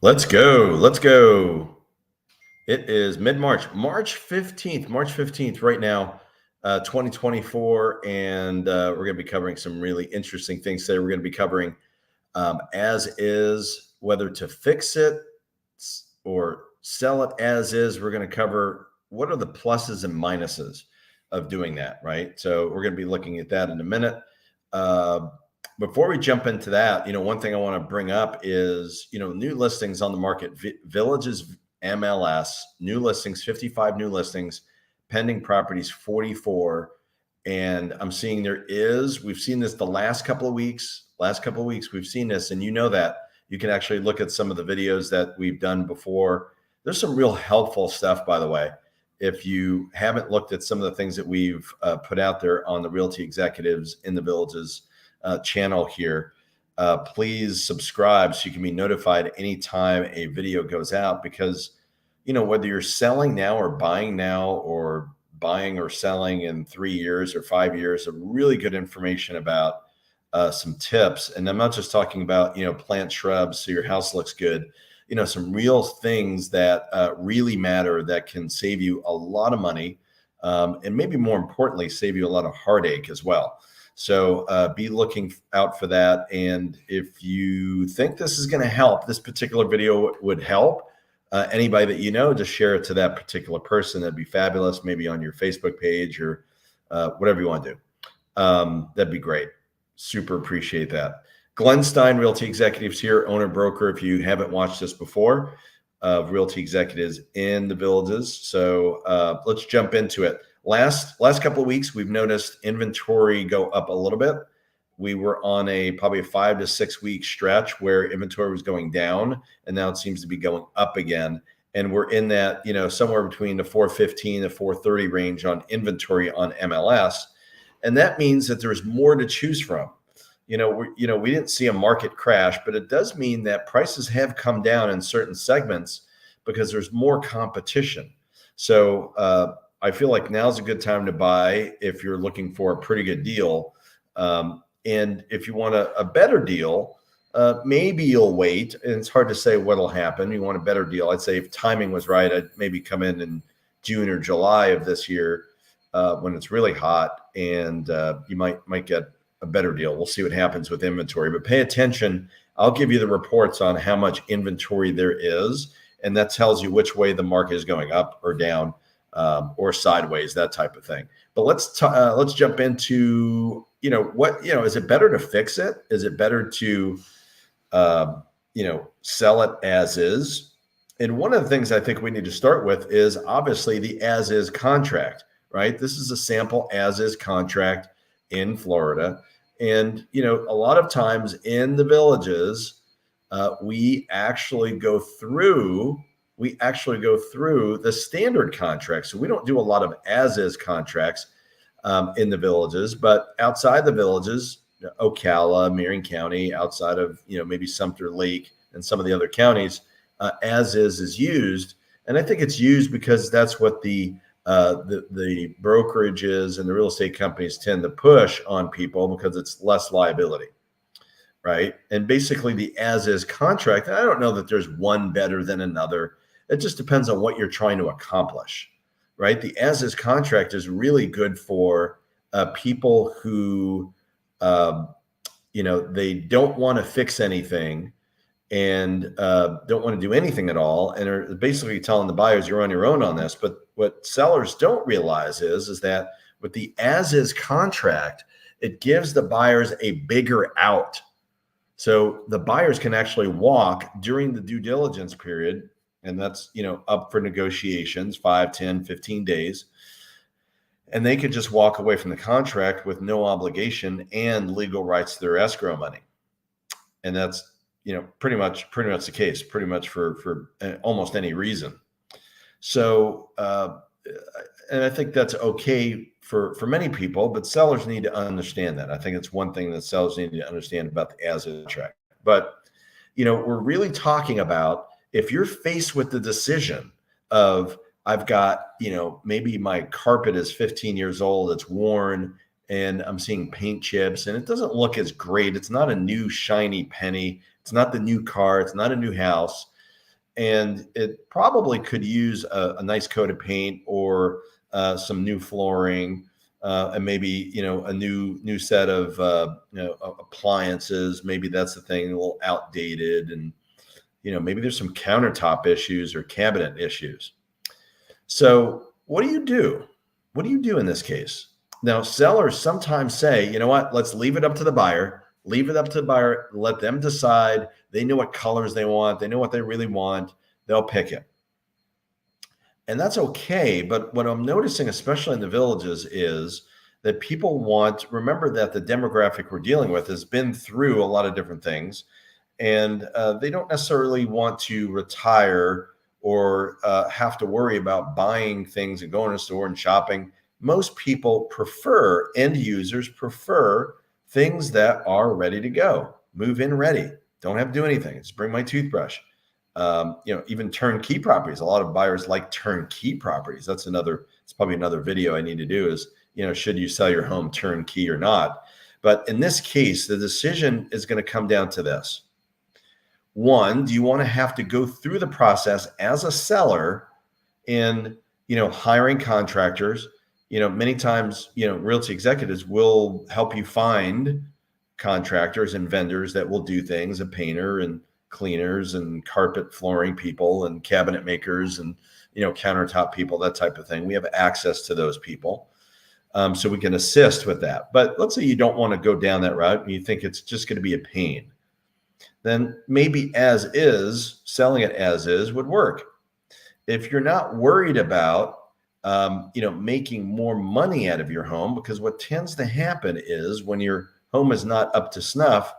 Let's go. Let's go. It is mid-March, March 15th, right now, 2024. And we're going to be covering some really interesting things today. We're going to be covering as is, whether to fix it or sell it as is. We're going to cover what are the pluses and minuses of doing that, right? So we're going to be looking at that in a minute. Before we jump into that, one thing I want to bring up is, new listings on the market. Villages MLS, new listings, 55 new listings, pending properties, 44. And I'm seeing we've seen this the last couple of weeks, we've seen this. And that you can actually look at some of the videos that we've done before. There's some real helpful stuff, by the way. If you haven't looked at some of the things that we've put out there on the Realty Executives in the Villages channel here, please subscribe so you can be notified anytime a video goes out, because whether you're selling now or buying now, or buying or selling in 3 years or 5 years, of really good information about some tips. And I'm not just talking about plant shrubs so your house looks good, some real things that really matter, that can save you a lot of money, and maybe more importantly, save you a lot of heartache as well. So be looking out for that. And if you think this is going to help, this particular video would help anybody that just share it to that particular person. That'd be fabulous. Maybe on your Facebook page or whatever you want to do. That'd be great. Super appreciate that. Glenn Stein, Realty Executives here, owner broker. If you haven't watched this before, of Realty Executives in the Villages. So let's jump into it. Last couple of weeks, we've noticed inventory go up a little bit. We were on probably a 5 to 6 week stretch where inventory was going down, and now it seems to be going up again. And we're in that, somewhere between the 415 to 430 range on inventory on MLS. And that means that there's more to choose from. We didn't see a market crash, but it does mean that prices have come down in certain segments because there's more competition. So I feel like now's a good time to buy if you're looking for a pretty good deal. And if you want a better deal, maybe you'll wait. And it's hard to say what'll happen. You want a better deal. I'd say if timing was right, I'd maybe come in June or July of this year when it's really hot, and you might get a better deal. We'll see what happens with inventory, but pay attention. I'll give you the reports on how much inventory there is, and that tells you which way the market is going, up or down, or sideways, that type of thing. But let's jump into, is it better to fix it? Is it better to, sell it as is? And one of the things I think we need to start with is obviously the as is contract, right? This is a sample as is contract in Florida. And, a lot of times in the Villages, we actually go through the standard contract. So we don't do a lot of as-is contracts in the Villages, but outside the Villages, Ocala, Marion County, outside of, maybe Sumter Lake and some of the other counties, as-is used. And I think it's used because that's what the brokerages and the real estate companies tend to push on people, because it's less liability. Right. And basically the as-is contract, I don't know that there's one better than another. It just depends on what you're trying to accomplish, right? The as-is contract is really good for people who, they don't want to fix anything and don't want to do anything at all, and are basically telling the buyers, you're on your own on this. But what sellers don't realize is that with the as-is contract, it gives the buyers a bigger out. So the buyers can actually walk during the due diligence period, and that's, up for negotiations, 5, 10, 15 days. And they could just walk away from the contract with no obligation and legal rights to their escrow money. And that's, pretty much the case, pretty much for almost any reason. So, and I think that's okay for many people, but sellers need to understand that. I think it's one thing that sellers need to understand about the as-is contract. But, we're really talking about if you're faced with the decision of, I've got, maybe my carpet is 15 years old, it's worn, and I'm seeing paint chips and it doesn't look as great. It's not a new shiny penny. It's not the new car. It's not a new house. and it probably could use a nice coat of paint or some new flooring, and maybe a new set of appliances. Maybe that's the thing, a little outdated, and maybe there's some countertop issues or cabinet issues. So what do you do? What do you do in this case? Now, sellers sometimes say, you know what, let's leave it up to the buyer. Leave it up to the buyer. Let them decide. They know what colors they want. They know what they really want. They'll pick it. And that's okay. But what I'm noticing, especially in the villages, is that people remember that the demographic we're dealing with has been through a lot of different things. And they don't necessarily want to retire or have to worry about buying things and going to the store and shopping. Most people end users prefer things that are ready to go, move in ready, don't have to do anything. Just bring my toothbrush. Even turnkey properties. A lot of buyers like turnkey properties. It's probably another video I need to do is, should you sell your home turnkey or not? But in this case, the decision is going to come down to this. One, do you want to have to go through the process as a seller in, hiring contractors? Many times, realty executives will help you find contractors and vendors that will do things, a painter and cleaners and carpet flooring people and cabinet makers and, countertop people, that type of thing. We have access to those people. So we can assist with that. But let's say you don't want to go down that route and you think it's just going to be a pain. Then maybe selling it as is would work. If you're not worried about, making more money out of your home, because what tends to happen is when your home is not up to snuff,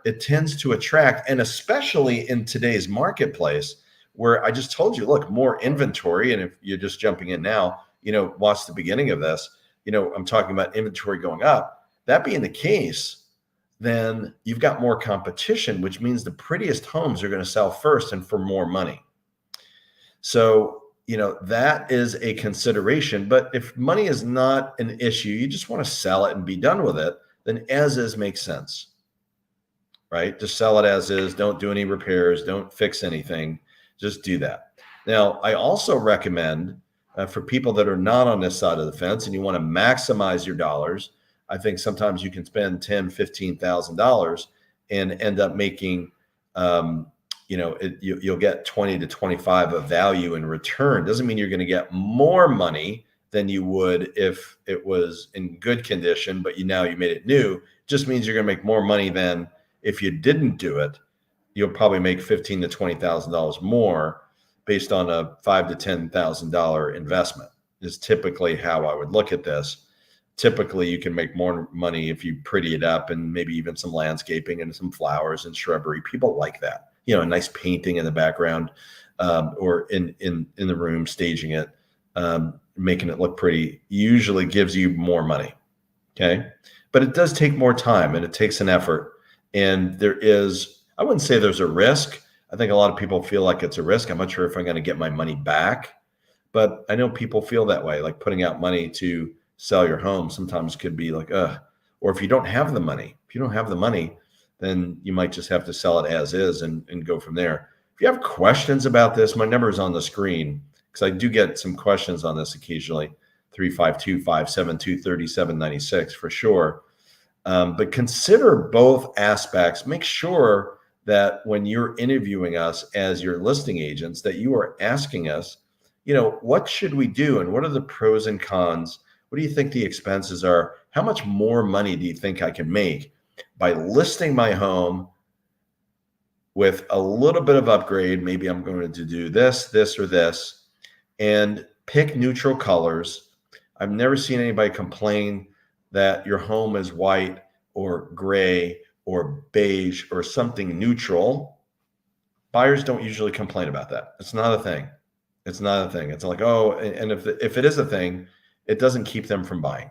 it tends to attract, and especially in today's marketplace, where I just told you, look, more inventory. And if you're just jumping in now, watch the beginning of this, I'm talking about inventory going up. That being the case, then you've got more competition, which means the prettiest homes are going to sell first and for more money. So, that is a consideration. But if money is not an issue, you just want to sell it and be done with it, then as is makes sense, right? Just sell it as is. Don't do any repairs. Don't fix anything. Just do that. Now, I also recommend for people that are not on this side of the fence and you want to maximize your dollars, I think sometimes you can spend $10,000, $15,000 and end up making, you'll get 20 to 25 of value in return. Doesn't mean you're going to get more money than you would if it was in good condition, but you made it new. Just means you're going to make more money than if you didn't do it. You'll probably make $15,000 to $20,000 more based on a $5,000 to $10,000 investment is typically how I would look at this. Typically, you can make more money if you pretty it up and maybe even some landscaping and some flowers and shrubbery. People like that, a nice painting in the background or in the room, staging it, making it look pretty, usually gives you more money. Okay. But it does take more time and it takes an effort. And I wouldn't say there's a risk. I think a lot of people feel like it's a risk. I'm not sure if I'm going to get my money back, but I know people feel that way, like putting out money to sell your home sometimes could be like, or if you don't have the money, then you might just have to sell it as is and go from there. If you have questions about this, my number is on the screen because I do get some questions on this occasionally, 352-572-3796 for sure. But consider both aspects. Make sure that when you're interviewing us as your listing agents, that you are asking us, what should we do? And what are the pros and cons? What do you think the expenses are? How much more money do you think I can make by listing my home with a little bit of upgrade? Maybe I'm going to do this, or this, and pick neutral colors. I've never seen anybody complain that your home is white or gray or beige or something neutral. Buyers don't usually complain about that. It's not a thing. It's like, oh, and if it is a thing, it doesn't keep them from buying.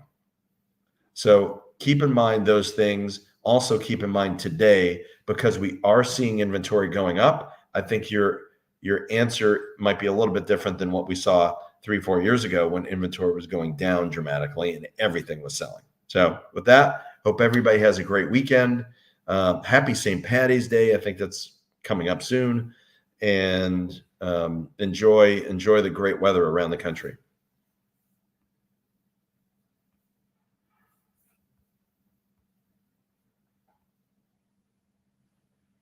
So keep in mind those things. Also keep in mind today, because we are seeing inventory going up, I think your answer might be a little bit different than what we saw 3-4 years ago when inventory was going down dramatically and everything was selling. So with that, hope everybody has a great weekend. Happy St. Patty's Day. I think that's coming up soon. and enjoy the great weather around the country.